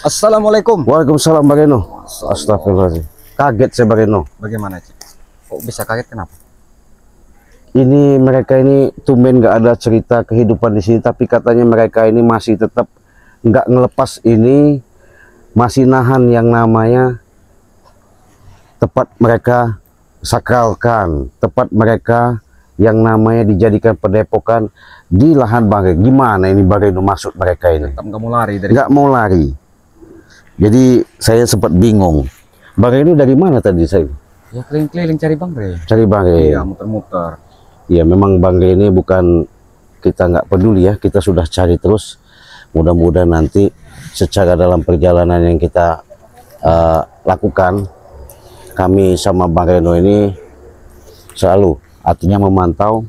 Assalamualaikum. Waalaikumsalam Bang Reno. Astagfirullahaladzim. Kaget saya Bang Reno. Bagaimana, Cik? Kok bisa kaget, kenapa? Ini mereka ini tumben nggak ada cerita kehidupan di sini, tapi katanya mereka ini masih tetap nggak ngelepas ini, masih nahan yang namanya tempat mereka sakralkan, tempat mereka yang namanya dijadikan padepokan di lahan Bang Reno. Gimana ini Bang Reno maksud mereka ini? Tetap nggak mau lari dari Nggak mau lari. Jadi saya sempat bingung. Bang Reno dari mana tadi saya? ya keliling-keliling cari Bang Re. Cari Bang Reno. Iya, muter-muter. Ya memang Bang Reno ini bukan kita nggak peduli ya, kita sudah cari terus. Mudah-mudahan nanti secara dalam perjalanan yang kita lakukan, kami sama Bang Reno ini selalu, artinya memantau,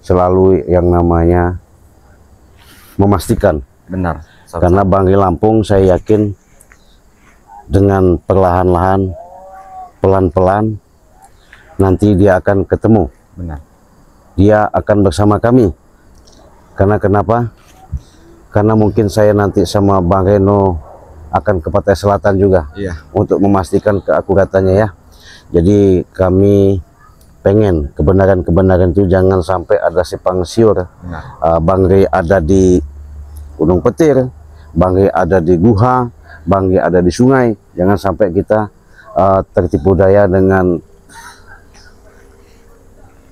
selalu yang namanya memastikan. Benar. Karena Bang Reno Lampung saya yakin dengan perlahan-lahan, pelan-pelan nanti dia akan ketemu. Benar. Dia akan bersama kami. Karena kenapa? Karena mungkin saya nanti sama Bang Reno akan ke Pantai Selatan juga. Iya. Untuk memastikan keakuratannya ya. Jadi kami pengen kebenaran-kebenaran itu jangan sampai ada simpang siur. Bang Reno ada di Gunung Petir, Bang Reno ada di Guha, Bang Reno ada di sungai. Jangan sampai kita tertipu daya dengan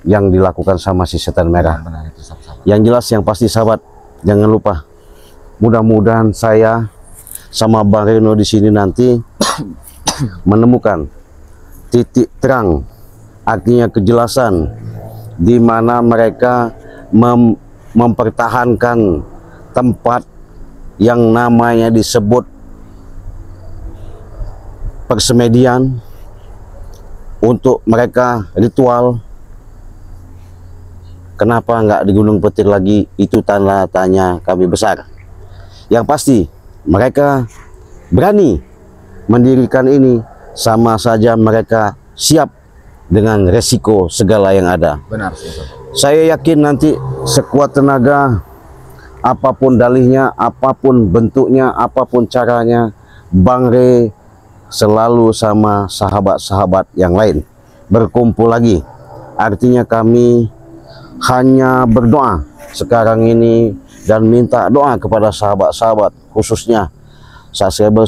yang dilakukan sama si setan merah. Benar, itu sahabat. Yang jelas yang pasti sahabat, jangan lupa. Mudah-mudahan saya sama Bang Reno di sini nanti menemukan titik terang, artinya kejelasan di mana mereka mempertahankan tempat yang namanya disebut persemedian untuk mereka ritual. Kenapa nggak di Gunung Petir lagi? Itu tanda tanya kami besar. Yang pasti mereka berani mendirikan ini, sama saja mereka siap dengan resiko segala yang ada. Benar sih. Saya yakin nanti sekuat tenaga, apapun dalihnya, apapun bentuknya, apapun caranya, Bang Reno selalu sama sahabat-sahabat yang lain berkumpul lagi. Artinya kami hanya berdoa sekarang ini dan minta doa kepada sahabat-sahabat, khususnya subscriber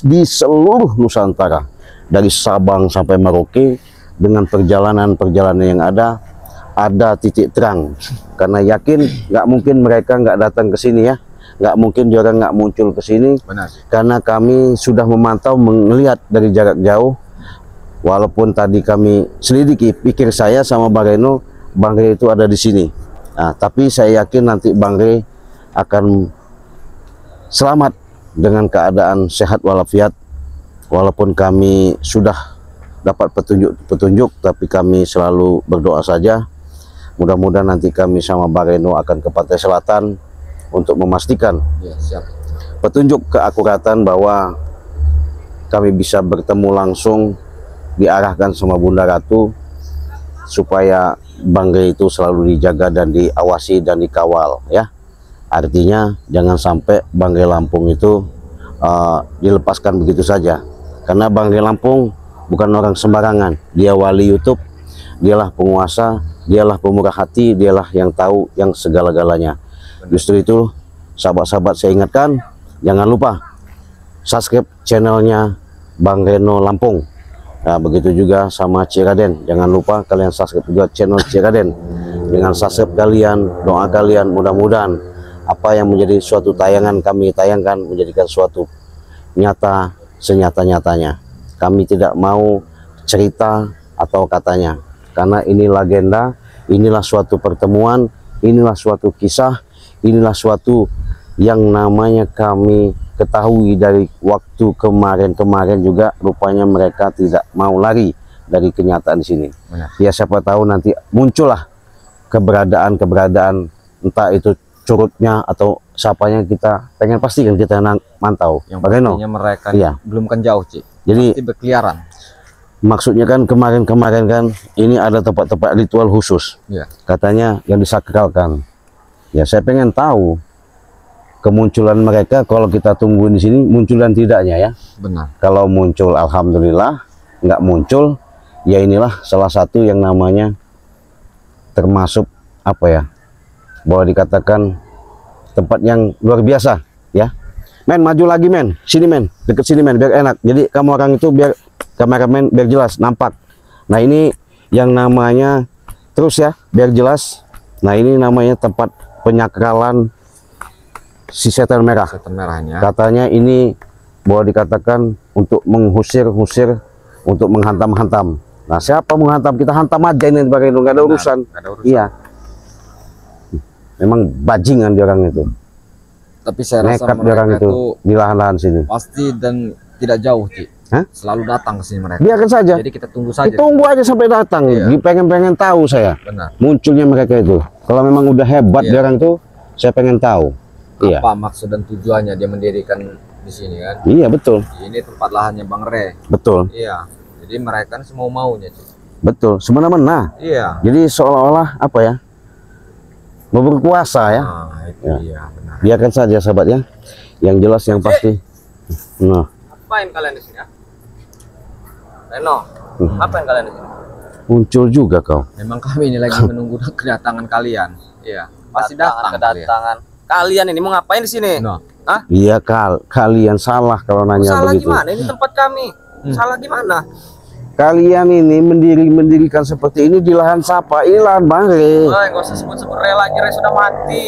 di seluruh Nusantara, dari Sabang sampai Merauke, dengan perjalanan-perjalanan yang ada titik terang. Karena yakin nggak mungkin mereka nggak datang ke sini ya, nggak mungkin dia orang nggak muncul ke sini. Benar. Karena kami sudah memantau, melihat dari jarak jauh. Walaupun tadi kami selidiki, pikir saya sama Bang Reno, Bang Reno itu ada di sini. Nah, tapi saya yakin nanti Bang Reno akan selamat dengan keadaan sehat walafiat. Walaupun kami sudah dapat petunjuk, tapi kami selalu berdoa saja. Mudah-mudahan nanti kami sama Bang Reno akan ke Pantai Selatan untuk memastikan Ya, siap. petunjuk keakuratan bahwa kami bisa bertemu langsung, diarahkan sama Bunda Ratu, supaya Bang Reno itu selalu dijaga dan diawasi dan dikawal ya. Artinya jangan sampai Bang Reno Lampung itu dilepaskan begitu saja. Karena Bang Reno Lampung bukan orang sembarangan. Dia wali YouTube, dialah penguasa, dialah pemurah hati, dialah yang tahu yang segala-galanya. Justru itu sahabat-sahabat saya ingatkan, jangan lupa subscribe channelnya Bang Reno Lampung. Nah, begitu juga sama Ciraden. Jangan lupa kalian subscribe juga channel Ciraden. Dengan subscribe kalian, doa kalian, mudah-mudahan apa yang menjadi suatu tayangan kami tayangkan menjadikan suatu nyata senyata-nyatanya. Kami tidak mau cerita atau katanya, karena ini legenda, inilah suatu pertemuan, inilah suatu kisah, inilah suatu yang namanya kami ketahui dari waktu kemarin juga. Rupanya mereka tidak mau lari dari kenyataan di sini. Benar. Ya siapa tahu nanti muncullah keberadaan entah itu curutnya atau siapanya, kita pengen pastikan, kita mantau. Yang Bagaimana? pastinya mereka Iya. belum kan jauh, Cik. Jadi Pasti berkeliaran. maksudnya kan kemarin kan ini ada tempat-tempat ritual khusus. Iya. Katanya yang disakralkan. Ya saya pengen tahu kemunculan mereka kalau kita tungguin di sini muncul dan tidaknya ya. Benar. Kalau muncul alhamdulillah, nggak muncul ya inilah salah satu yang namanya termasuk apa ya, boleh dikatakan tempat yang luar biasa ya. Men, maju lagi men, sini men, deket sini men, biar enak. Jadi kamu orang itu biar kameramen biar jelas nampak. Nah ini yang namanya terus ya biar jelas. Nah ini namanya tempat penyakralan si setan merah. Setan merahnya. Katanya ini boleh dikatakan untuk mengusir-usir, untuk menghantam-hantam. Nah siapa menghantam, kita hantam aja ini sebagai nggak ada urusan. Nggak ada urusan. Iya. Memang bajingan dia orang itu. Tapi saya rasa Nekat dia orang mereka itu itu di lahan-lahan sini. pasti dan tidak jauh, Ci. Hah? Selalu datang ke sini mereka. Biarkan saja. Jadi kita tunggu saja. Ditunggu aja sampai datang. Iya. Pengen tahu saya Benar. munculnya mereka itu. Kalau memang udah hebat Iya. dia orang tuh, saya pengen tahu. Iya. Apa maksud dan tujuannya dia mendirikan di sini kan? Iya betul, Ini tempat lahannya Bang Re. betul, Iya. Jadi mereka kan semau maunya, Ci. betul. Semena-mena. Iya. Jadi seolah-olah apa ya? Mau berkuasa ya. Nah, itu Ya. dia, benar. Biarkan saja sahabat ya. Yang jelas yang pasti. Nah, Ngapain kalian di sini ya? Reno, ngapain kalian di sini? muncul juga kau. Memang kami ini lagi menunggu kedatangan kalian. Iya. Pasti datang kalian. kedatangan. Kalian ini mau ngapain di sini? Nah, Iya kalian salah kalau nanya Salah begitu. gimana? Ini tempat kami. Salah gimana? Kalian ini mendirikan seperti ini di lahan siapa? Ini lahan Bang Re. Woi, gak usah sebut-sebut Re lagi. Re sudah mati.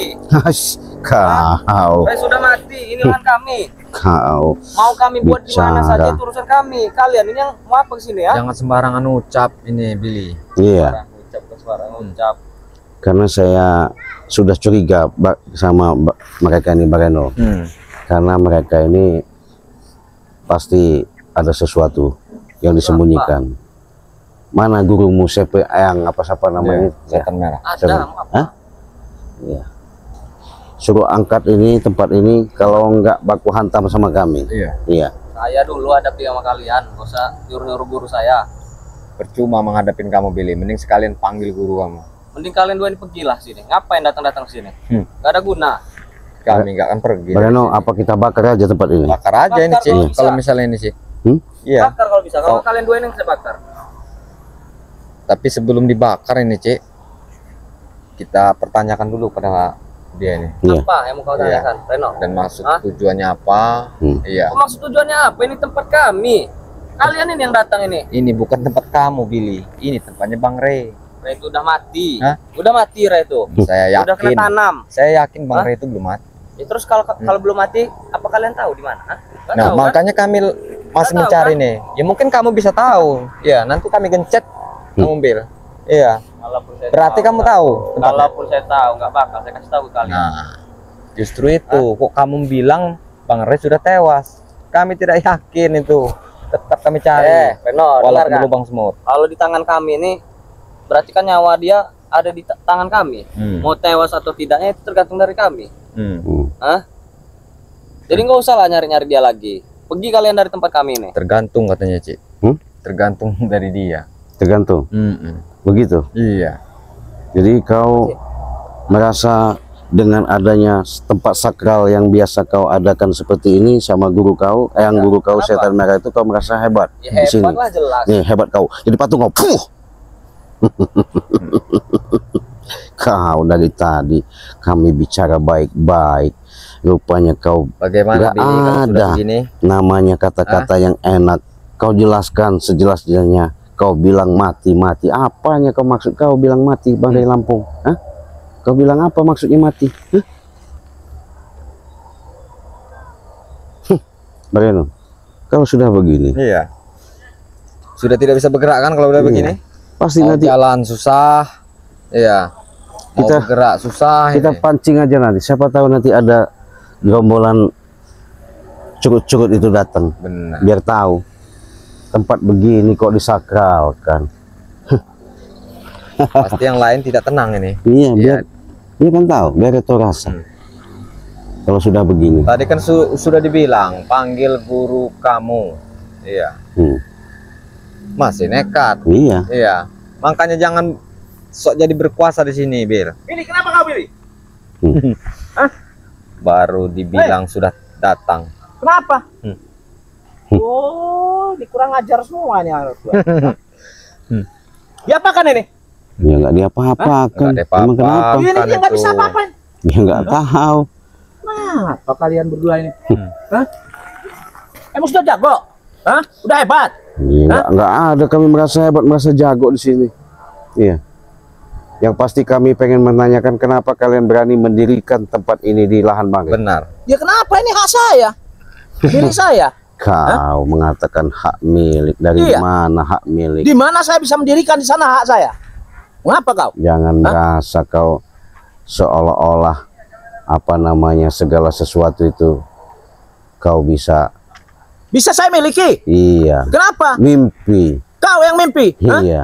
Kau, Re sudah mati. Ini lahan kami. kau. Mau kami buat di mana Bicara. saja itu urusan kami. Kalian ini yang mau apa ke sini ya? jangan sembarangan ucap ini, Billy. Iya. Ucap ke suara ucap. Karena saya sudah curiga sama mereka ini Bang Reno. Karena mereka ini pasti ada sesuatu yang disembunyikan. Mana gurumu siapa yang apa namanya? Ya. Setan merah. Ada mau apa? Hah? Iya. Suruh angkat ini tempat ini kalau enggak baku hantam sama kami. Iya. Iya. Saya dulu hadapi sama kalian. Gak usah nyuruh-nyuruh guru saya. Percuma menghadapin kamu, Billy. Mending sekalian panggil guru kamu. Mending kalian dua ini pergilah sini. Ngapain datang-datang ke sini? Gak ada guna. Kami nggak akan pergi. Bang Reno, apa kita bakar aja tempat ini? Bakar aja ini, Bakar Ci. kalau bisa. Kalau misalnya ini, Ci. Hmm? Iya. Bakar kalau bisa. Kalau Oh. kalian dua ini yang saya bakar. Tapi sebelum dibakar ini, Ci, kita pertanyakan dulu pada dia ini. Iya. Apa yang mau kau Iya. tanyakan, Reno? Dan maksud Hah? tujuannya apa? Iya. Apa maksud tujuannya apa? Ini tempat kami. Kalian ini yang datang ini. Ini bukan tempat kamu, Billy. Ini tempatnya Bang Re. Re itu udah mati. Hah? Udah mati Re itu. Saya Udah kena yakin. tanam. Saya yakin Bang Hah? Re itu belum mati. Ya, terus kalau belum mati, apa kalian tahu di mana? Hah? Nggak Nah, tahu, kan? makanya kami masih Nggak tahu, mencari kan? nih. Ya mungkin kamu bisa tahu. Ya, nanti kami gencet kamu, Bil. Iya. Kalaupun saya Berarti kamu tahu tempatnya? Kalaupun saya tahu, nggak bakal saya kasih tahu ke kalian. Nah, justru itu. Kok kamu bilang Bang Re sudah tewas? Kami tidak yakin itu. Tetap kami cari. Reno, dengar Walaupun kan? lubang semut. Kalau di tangan kami ini, berarti kan nyawa dia ada di tangan kami. Mau tewas atau tidaknya itu tergantung dari kami. Hah? Jadi nggak usah lah nyari-nyari dia lagi. Pergi kalian dari tempat kami ini. Tergantung katanya, Ci. Hmm? Tergantung dari dia. Tergantung. Begitu. Iya. Jadi kau merasa dengan adanya tempat sakral yang biasa kau adakan seperti ini sama guru kau, yang guru kau kenapa? setan merah itu kau merasa hebat Ya, di sini. hebat lah jelas. Nih hebat kau. Jadi patung kau. Puh. Kau dari tadi kami bicara baik-baik. Rupanya kau Bagaimana, Nggak Billy, kalau sudah ada. begini? namanya kata-kata yang enak. Kau jelaskan sejelas-jelasnya. Kau bilang mati-mati. Apanya kau maksud kau bilang mati, Bang dari Lampung? Hah? Kau bilang apa maksudnya mati? Hah? Bagaimana? Kalau sudah begini, Iya. Sudah tidak bisa bergerak kan kalau udah Iya. begini? pasti Mau nanti jalan susah. Iya. Mau Kita- bergerak susah kita ini. pancing aja nanti. Siapa tahu nanti ada gerombolan curut-curut itu datang. Benar. Biar tahu tempat begini kok disakralkan. Pasti yang lain tidak tenang ini. Iya, biar dia kan tahu, biar itu rasa. Kalau sudah begini. Tadi kan sudah dibilang panggil guru kamu. Iya. Masih nekat. Iya. Iya. Makanya jangan sok jadi berkuasa di sini, Bir. Billy, kenapa kau Billy? baru dibilang sudah datang. Kenapa? Oh, dikurang ajar semua nih anak gua. Diapakan ini? Ya nggak diapa-apakan. Nggak Emang kenapa? diapa-apakan. Ini Kan nggak itu. bisa apa-apain. Ya nggak tahu. Apa kalian berdua ini? Hah? Emang sudah jago? Hah? Udah hebat? Ya, nggak ada kami merasa hebat, merasa jago di sini. Iya. Yang pasti kami pengen menanyakan kenapa kalian berani mendirikan tempat ini di lahan bangkai. Benar. Ya kenapa ini hak saya? Milik saya. Kau mengatakan hak milik, dari Iya. mana hak milik? Di mana saya bisa mendirikan di sana hak saya? Mengapa kau? Jangan merasa kau seolah-olah apa namanya segala sesuatu itu kau bisa. Bisa saya miliki? Iya. Kenapa? Mimpi. Kau yang mimpi? Hah? Iya.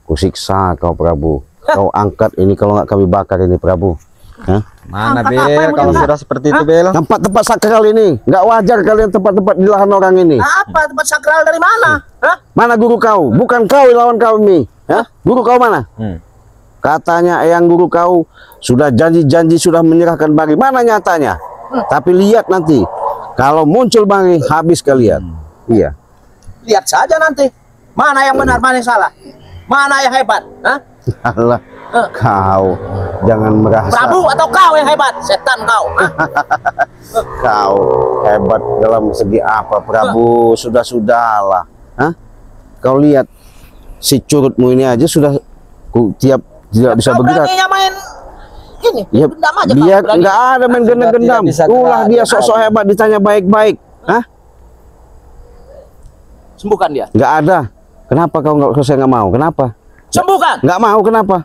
Kusiksa kau Prabu. Kau angkat ini kalau nggak kami bakar ini Prabu. Hah? Mana Angkat apa Bel yang kalau mau sudah seperti itu Bel? Tempat-tempat sakral ini nggak wajar kalian tempat-tempat di lahan orang ini. Apa tempat sakral dari mana? Hah? Mana guru kau? Bukan kau yang lawan kami. Hah? Guru kau mana? Katanya eyang guru kau sudah janji-janji sudah menyerahkan Bangri. Mana nyatanya? Tapi lihat nanti kalau muncul Bangri habis kalian. Iya. Lihat saja nanti. Mana yang benar, mana yang salah? Mana yang hebat? Hah? Allah, kau jangan merasa Prabu atau kau yang hebat? Setan kau. Hah? kau hebat dalam segi apa Prabu? Sudah-sudahlah. Hah? Kau lihat si curutmu ini aja sudah tidak bisa Kau bergerak. beraninya main ini? Ya, Dendam aja dia kau berani. nggak ada main Sudah gendam-gendam. tidak bisa Ulah gerak, dia dia sok-sok hebat ditanya baik-baik. Hah? Sembuhkan dia. Nggak ada. Kenapa kau nggak? Saya nggak mau. Kenapa? Sembuhkan. Nggak mau. Kenapa?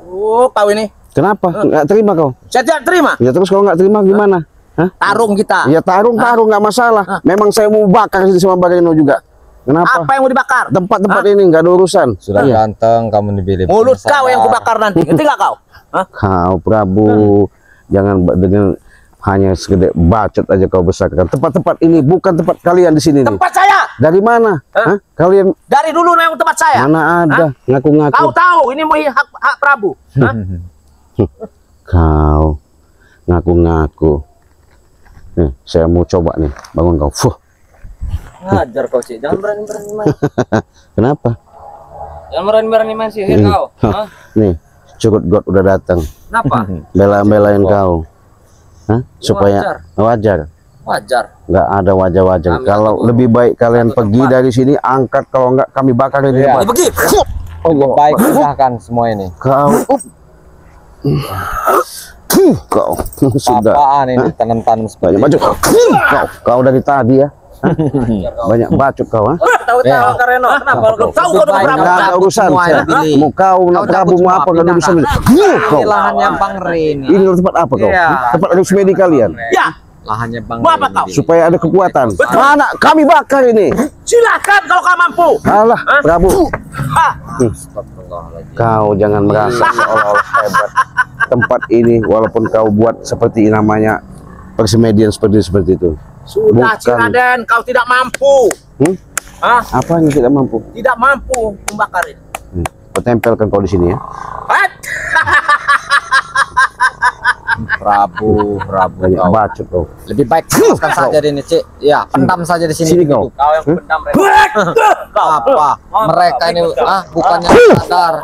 Oh, kau ini. Kenapa? Nggak terima kau? Saya tidak terima. Ya terus kalau nggak terima gimana? Hah? Tarung kita. Ya tarung nggak masalah. Memang saya mau bakar sini sama Barino juga. Kenapa? Apa yang mau dibakar? Tempat-tempat ini nggak ada urusan. Sudah Iya. ganteng kamu dipilih. Mulut Sadar. kau yang kubakar nanti. Ngerti nggak kau? Hah? Kau Prabu, jangan dengan hanya sekedar bacot aja kau besarkan. Tempat-tempat ini bukan tempat kalian di sini nih. Tempat saya. Dari mana? Hah? Kalian Dari dulu memang tempat saya. mana ada ngaku-ngaku? Kau tahu ini mau hak Prabu. Hah? Kau ngaku-ngaku. Nih, saya mau coba nih bangun kau. Fuh. Ngajar kau sih, jangan berani-berani main. Kenapa? Jangan berani-berani main sihir kau. Hah? Nih, curut God udah datang. Kenapa? Bela-belain kau. Hah? Supaya wajar. Wajar. Nggak ada wajar-wajar. Kami Kalau satu- lebih baik kalian satu pergi tempat. dari sini, angkat. Kalau nggak kami bakar ini. Iya. tempat. Pergi. Lebih baik pisahkan semua ini. Kau kau sudah Apaan ini tanam-tanam seperti banyak bacot. Kau dari tadi ya. Hah? Banyak bacot kau. Hah? Tahu-tahu Kareno. Kenapa kau tahu kau Baik, Prabu? Nggak ada urusan. semua yang pilih. Mau kau, mau Kau Prabu, cabut mau semua, apa, nggak ada urusan. Kau. Ini lahannya Bang Rin. Ini tempat apa kau? Iya. Tempat resmi di kalian. Ya, Lahannya Bang Mau apa Rin. kau? Supaya ada kekuatan. Mana? Kami bakar ini. silakan kalau kau mampu. Alah, Prabu. Hah? Kau jangan merasa seolah-olah hebat. Tempat ini, walaupun kau buat seperti namanya persemedian seperti itu. Sudah, Bukan. Ciraden, kau tidak mampu. Hah? Apa yang tidak mampu? Tidak mampu membakar ini. Kau tempelkan kau di sini ya. Hah? Prabu Banyak kau. bacot kau. Lebih baik lepaskan saja di sini, Cik. Ya, pendam saja di sini. Sini kau. Kau yang pendam Apa? Mereka ini bukannya sadar.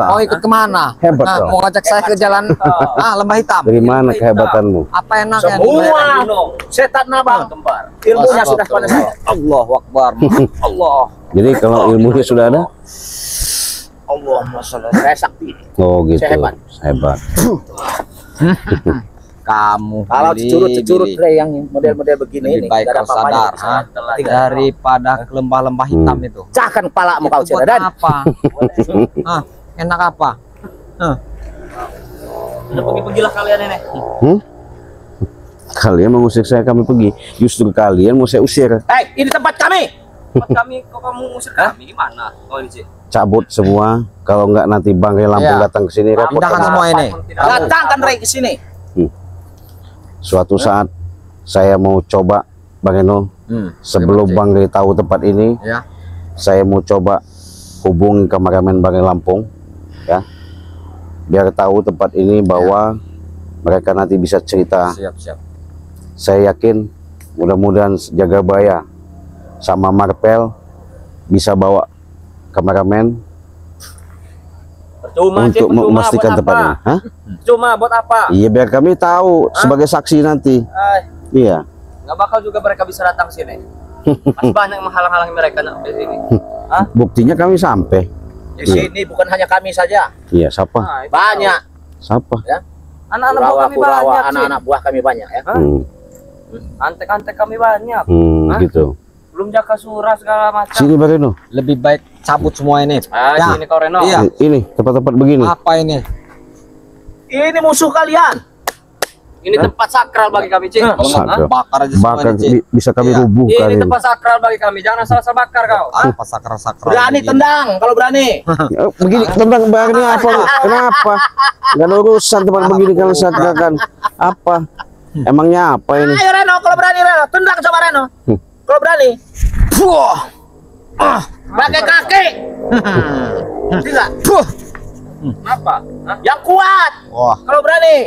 Mau ikut kemana? Hebat kau. Mau ngajak saya ke jalan Lembah Hitam. Dari mana kehebatanmu? Apa enaknya? Semua setan nabang kembar. ilmunya sudah pada saya. Allahu Akbar. Allah. Jadi kalau ilmunya sudah ada, Allah masalah saya sakti. oh gitu. Saya hebat. Hebat. Kamu Kalau pilih, curut pilih. yang model-model begini Lebih ini baik tidak ada kau apa-apanya. sadar daripada ke lembah-lembah hitam itu. Cahkan kepalamu kau Itu buat Ciraden. apa? Enak apa? Udah pergi-pergilah kalian ini. Kalian mengusir saya, kami pergi. Justru kalian mau saya usir. Hei, ini tempat kami. Tempat kami, kok kamu ngusir kami gimana? Oh ini sih. Cabut semua. Kalau nggak nanti Bang Ray Lampung Iya. datang ke sini repot. Pindahkan kami. semua ini. Datangkan Ray ke sini. Suatu saat saya mau coba Bang Eno, sebelum Cik. Bang Ray tahu tempat ini, Ya. saya mau coba hubungi kameramen Bang Ray Lampung, ya, biar tahu tempat ini bahwa mereka nanti bisa cerita. Siap. Saya yakin mudah-mudahan Jagabaya sama Marpel bisa bawa kameramen Percuma, untuk percuma, memastikan buat tempat apa? ini. Hah? Cuma buat apa? Iya, biar kami tahu sebagai saksi nanti. Iya. Nggak bakal juga mereka bisa datang sini. Masih banyak yang menghalang-halangi mereka nak di sini. Hah? Buktinya kami sampai. Di sini bukan hanya kami saja, Iya, siapa? Nah, itu banyak. Siapa? Ya. anak-anak buah kami banyak sih. Anak-anak buah kami banyak ya. Antek-antek kami banyak. Hah? Gitu. Belum jaga surah segala macam. Sini Bareno. Lebih baik cabut semua ini. Ya. Sini kau Reno. Iya. Ini tempat-tempat begini. Apa ini? Ini musuh kalian. Ini tempat sakral bagi kami, Cik. Kalau nggak Sakral. bakar aja semua Bakar ini, Cik. bisa kami Iya. rubuhkan Ini ini. tempat sakral bagi kami. Jangan asal-asal bakar kau. Apa sakral-sakral Berani begini? tendang kalau berani. Ya, begini tentang Bareno apa? Kenapa? Gak ada urusan tempat begini kalau sakrakan. Apa? Emangnya apa ini? Ayo Reno, kalau berani Reno, tendang coba Reno. Kalau berani. Pakai kaki. Tidak. Apa? Hah? Yang kuat. Wah, Kalau berani.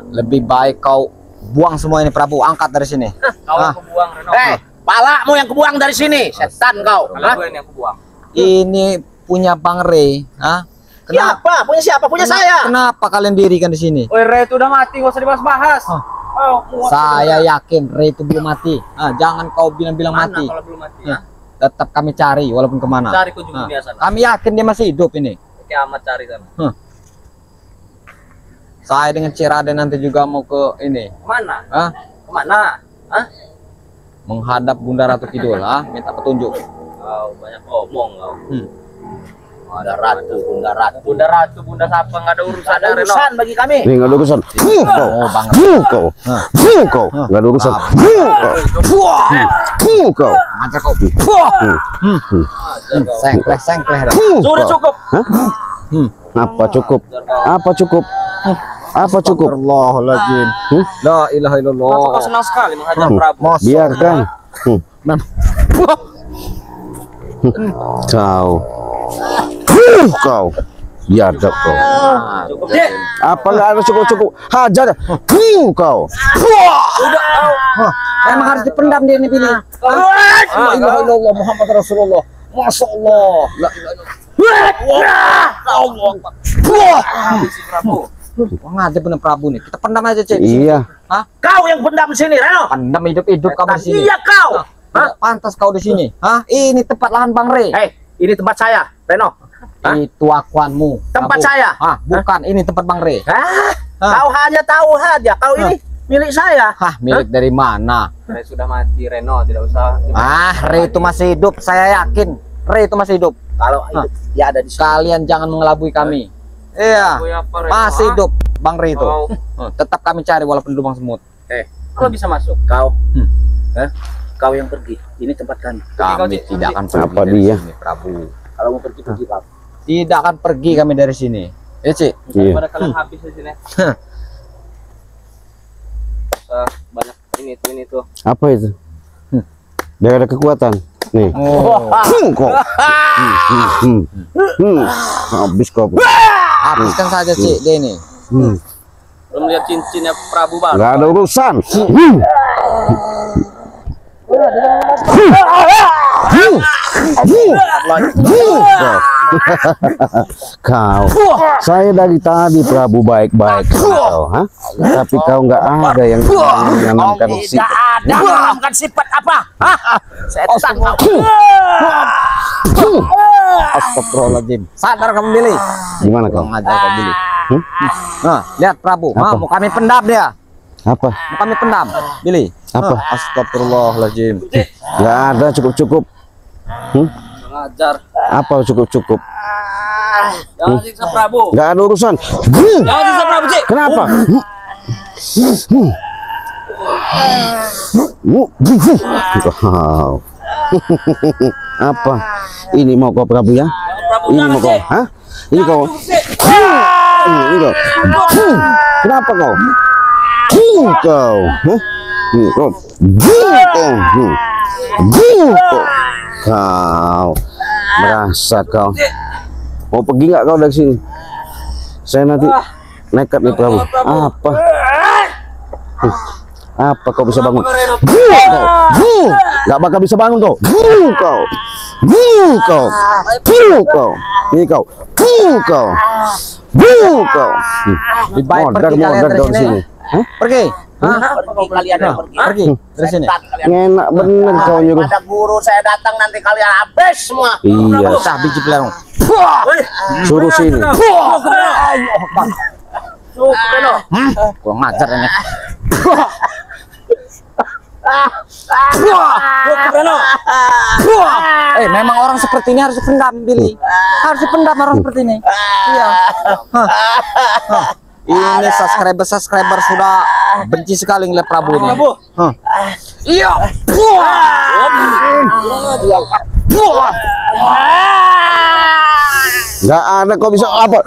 lebih baik kau buang semua ini Prabu, angkat dari sini. Kau yang kubuang, Reno. Palamu yang kebuang dari sini, setan kau. Kalau Hah? gue ini yang kubuang. Ini punya Bang Rey, ah? Siapa? Punya siapa? Punya saya. Kenapa kalian dirikan di sini? Woi, Re itu udah mati, gak usah dibahas-bahas. Oh, Saya yakin Rey itu belum mati. Ah, jangan kau bilang-bilang mana mati. kalau belum mati? Nah, tetap kami cari walaupun kemana. Cari ke ujung Ah, dunia sana. kami yakin dia masih hidup ini. Kiamat cari sana. Saya dengan Ciraden nanti juga mau ke ini, Kemana? ah, Kemana? Hah? menghadap Bunda Ratu Kidul, ah, minta petunjuk. Kau banyak omong kau. Ada ratu, bunda ratu. Bunda Ratu, Bunda siapa nggak ada urusan Ada Reno. urusan bagi kami. Ini nggak ada urusan. Oh, Bang Kau. Kau. Nggak ada urusan. Kau. aja kau. Sengkleh dah. Sudah cukup. Apa cukup? Apa cukup? Apa cukup? Astagfirullahaladzim. La ilaha illallah. Kenapa kau senang sekali menghajar Prabu? Biarkan. Kau. Kau. Biadab kau. Cukup, Cik. Apa nggak ada cukup-cukup? Hajar. Kau. Udah kau. Emang harus dipendam dia ini pilih. La ilaha illallah Muhammad Rasulullah. Masya Allah. La ilaha illallah. Habisi Prabu. Ngajak bener Prabu nih. Kita pendam aja, Cik. Iya. Hah? Kau yang pendam sini, Reno. Pendam hidup-hidup kamu di sini. Iya kau. Tidak pantas kau di sini. Hah? Ini tempat lahan Bang Rey. Ini tempat saya, Reno. Itu akuanmu. Tempat Prabu. saya. Hah, bukan. Ini tempat Bang Rey. Kau hanya tahu saja. Kau ini milik saya. Hah, milik dari mana? Re sudah mati Reno, tidak usah. Rey itu masih hidup. Saya yakin Rey itu masih hidup. Kalau hidup, dia ada di sini. Kalian jangan mengelabui kami. Iya. Gue apa, Reno? Masih hidup Bang Rey itu. Kau, Tetap kami cari walaupun di lubang semut. kalau bisa masuk. Kau. Kau yang pergi. Ini tempat kami. Kami Cik. tidak akan pergi Apa dari dia? sini, Prabu. Kalau mau pergi pergi kau. Tidak akan pergi kami dari sini. Ya, Cik. Daripada kalian habis di sini. Banyak ini tuh. Apa itu? Biar ada kekuatan. Nih. Oh. Kau. Habis kau. Habiskan saja, Cik, dia ini. Belum lihat cincinnya Prabu baru. Nggak ada urusan. Kau, saya dari tadi Prabu baik-baik kau, ha? Tapi kau nggak ada yang menanamkan sifat. Ada menanamkan sifat apa? Setan kau. Astagfirullahaladzim. Sadar kamu, Billy. Gimana kau? Kurang ajar kau, Billy. Nah, lihat Prabu. Apa? Mau kami pendam dia. Apa? Mau kami pendam, Billy. Apa? Astagfirullahaladzim. Nggak ada cukup-cukup. Ngajar. Apa cukup-cukup? Jangan siksa Prabu. Nggak ada urusan. Jangan siksa Prabu, Cik. Kenapa? Wow. Apa? Ini mau kau Prabu ya? Prabu Ini jangan, mau kau? Cik. Hah? Ini kau? Ini kau? Kenapa kau? Kau? Hah? Ini kau? Kau merasa kau mau pergi nggak kau dari sini? Saya nanti nekat nih Prabu. Apa? Apa kau bisa bangun? Gak bakal bisa bangun kau. Kau. Ini kau. Kau. Lebih baik pergi kalian dari sini. Pergi. Pergi kalian pergi. Pergi dari sini. Enak bener kau nyuruh. Ada guru saya datang nanti kalian habis semua. Iya. Sah biji pelerong. Suruh sini. Kurang ajar ini. Memang orang seperti ini harus dipendam, Billy. Harus dipendam orang seperti ini. Iya. Ini subscriber sudah benci sekali ngeliat Prabu ini. Iya. Nggak ada kau bisa apa?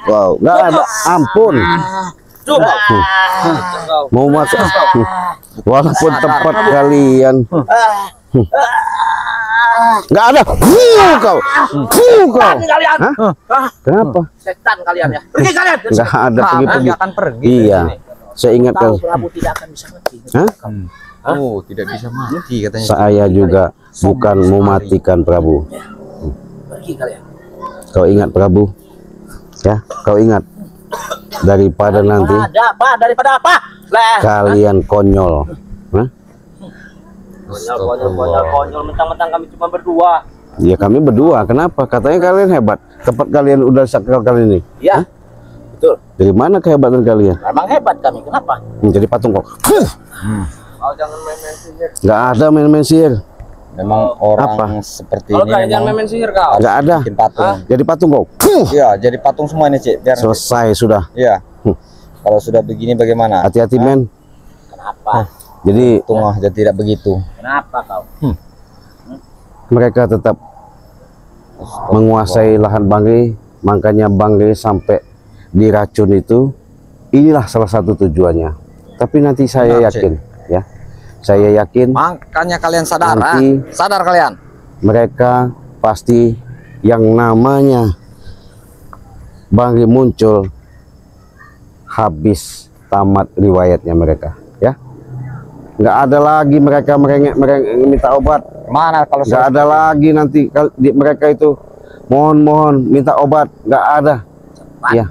Wow, nggak ada. Ampun. Mau masuk. Walaupun tempat kalian. Nggak ada. Kau. Kalian. Kenapa? Setan kalian ya. Pergi kalian. Nggak ada pergi-pergi. Akan pergi. Iya. Saya ingatkan. Prabu tidak akan bisa mati. Oh, tidak bisa mati katanya. Saya juga bukan mematikan Prabu. Pergi kalian. Kau ingat Prabu? Ya, kau ingat. Daripada nanti Ada apa? Daripada apa? Lah. kalian konyol. Hah? Konyol mentang-mentang kami cuma berdua. Ya kami berdua. Kenapa? Katanya kalian hebat. Tempat kalian udah sakral kali ini. Ya. Betul. Dari mana kehebatan kalian? Memang hebat kami. Kenapa? Menjadi patung kok. Kau jangan main-main sihir. Nggak ada main-main sihir. Memang orang Apa? seperti Kalau ini kalian jangan memang main sihir kau. Nggak ada. bikin patung. Jadi patung kok. Iya, jadi patung semua ini, Cik. Biar Selesai sudah. iya. Kalau sudah begini bagaimana? Hati-hati men. Kenapa? Jadi Tungah jadi tidak begitu. Kenapa kau? mereka tetap menguasai lahan Banggai, makanya Banggai sampai diracun itu. Inilah salah satu tujuannya. Tapi nanti saya Benar, yakin, ya, saya yakin Makanya kalian sadar, Nanti- sadar kalian. mereka pasti yang namanya Banggai muncul habis tamat riwayatnya mereka, ya. Nggak ada lagi mereka merengek minta obat. Mana kalau Nggak ada lagi nanti mereka itu mohon minta obat. Nggak ada. Ya.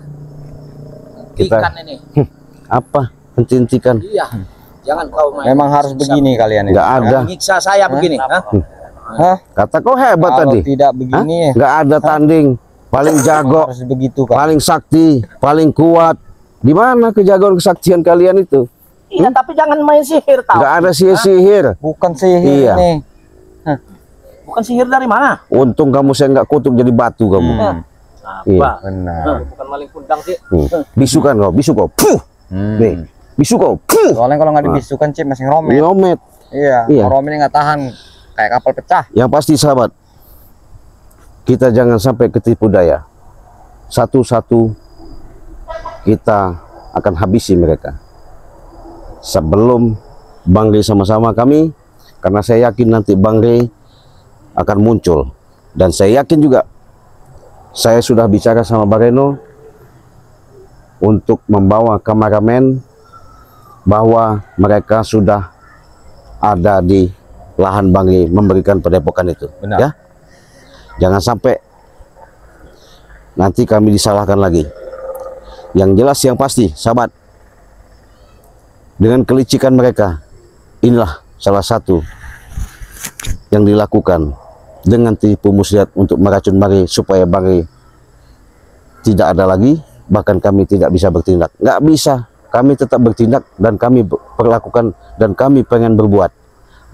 Kita Ikan ini. apa hentikan? Iya. Jangan kau main. memang harus begini kalian ini. Nggak ada. Menyiksa saya begini. Hah? Kata kau hebat Kalau tadi. tidak begini, Nggak ada tanding. Paling jago, harus begitu kan. paling sakti, paling kuat. Di mana kejagoan kesaktian kalian itu? Iya, tapi jangan main sihir tahu. Nggak ada sihir-sihir. Bukan sihir Iya. ini. Bukan sihir dari mana? Untung kamu saya nggak kutuk jadi batu kamu. Iya. Apa? Benar. Bukan maling kundang sih. Bisu kan kau, bisu kau. Puh. Nih, bisu kau. Puh. Soalnya kalau nggak dibisukan, Cik, masih ngeromet. Nyomet. Iya, Iya. ngeromet ini nggak tahan. Kayak kapal pecah. Yang pasti sahabat, kita jangan sampai ketipu daya. Satu-satu kita akan habisi mereka sebelum Banggai sama-sama kami, karena saya yakin nanti Banggai akan muncul. Dan saya yakin juga saya sudah bicara sama Bareno untuk membawa kameramen bahwa mereka sudah ada di lahan Banggai memberikan padepokan itu. Benar. Ya, jangan sampai nanti kami disalahkan lagi. Yang jelas yang pasti sahabat, dengan kelicikan mereka, inilah salah satu yang dilakukan dengan tipu muslihat untuk meracun Banggai supaya Banggai tidak ada lagi, bahkan kami tidak bisa bertindak. Nggak bisa, kami tetap bertindak dan kami perlakukan dan kami pengen berbuat.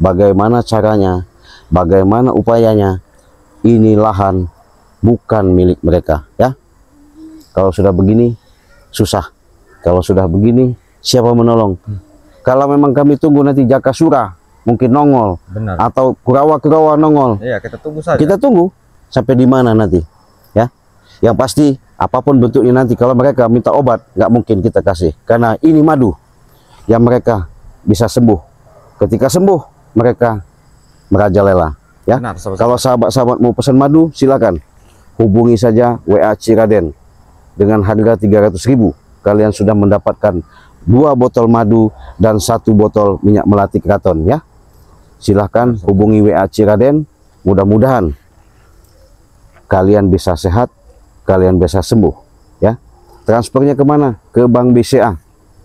Bagaimana caranya, bagaimana upayanya, ini lahan bukan milik mereka, ya. Kalau sudah begini susah, kalau sudah begini siapa menolong? Kalau memang kami tunggu nanti Jakasura mungkin nongol, Benar. atau Kurawa nongol, Iya, kita tunggu saja. kita tunggu sampai di mana nanti, ya. Yang pasti apapun bentuknya nanti, kalau mereka minta obat nggak mungkin kita kasih, karena ini madu yang mereka bisa sembuh. Ketika sembuh mereka merajalela, ya. Benar, sahabat. Kalau sahabat-sahabat mau pesan madu silakan hubungi saja WA Ciraden dengan harga 300.000, kalian sudah mendapatkan 2 botol madu dan 1 botol minyak melati keraton ya. Silahkan hubungi WA Ciraden, mudah-mudahan kalian bisa sehat, kalian bisa sembuh ya. Transfernya kemana? Ke Bank BCA.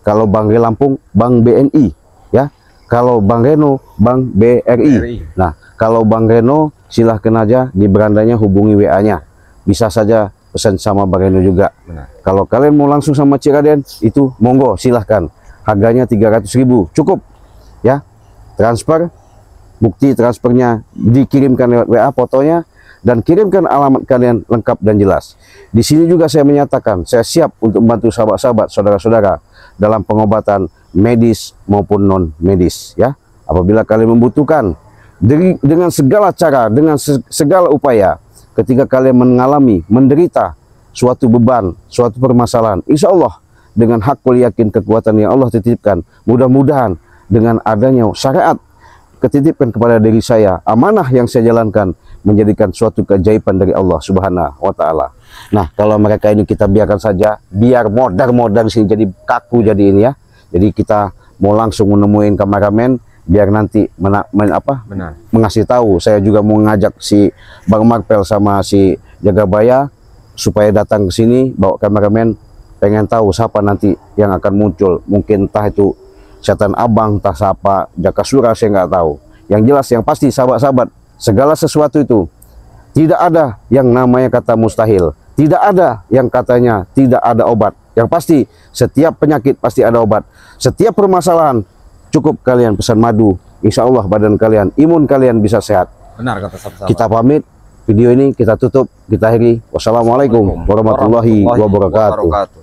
Kalau Bank Lampung, Bank BNI ya. Kalau Bank Reno, Bank BRI. Nah, kalau Bank Reno silahkan aja di berandanya hubungi WA-nya. Bisa saja pesan sama Bang Reno juga. Benar. Kalau kalian mau langsung sama Ciraden, itu monggo silahkan. Harganya 300.000 cukup ya. Transfer, bukti transfernya dikirimkan lewat WA fotonya, dan kirimkan alamat kalian lengkap dan jelas. Di sini juga saya menyatakan saya siap untuk membantu sahabat-sahabat, saudara-saudara dalam pengobatan medis maupun non medis ya. Apabila kalian membutuhkan dengan segala cara, dengan segala upaya, ketika kalian mengalami, menderita suatu beban, suatu permasalahan, insya Allah dengan hakul yakin kekuatan yang Allah titipkan, mudah-mudahan dengan adanya syariat ketitipkan kepada diri saya, amanah yang saya jalankan menjadikan suatu keajaiban dari Allah Subhanahu wa Ta'ala. Nah, kalau mereka ini kita biarkan saja, biar modar-modar sini jadi kaku jadi ini ya. Jadi kita mau langsung menemuin kameramen, biar nanti mengasih tahu. Saya juga mau ngajak si Bang Marpel sama si Jagabaya supaya datang ke sini bawa kameramen, pengen tahu siapa nanti yang akan muncul. Mungkin entah itu setan abang, entah siapa Jakasura, saya nggak tahu. Yang jelas, yang pasti sahabat-sahabat, segala sesuatu itu tidak ada yang namanya kata mustahil, tidak ada yang katanya tidak ada obat. Yang pasti setiap penyakit pasti ada obat. Setiap permasalahan cukup kalian pesan madu, insya Allah badan kalian, imun kalian bisa sehat. Benar kata sahabat. Kita pamit, video ini kita tutup, kita akhiri. Wassalamualaikum warahmatullahi wabarakatuh.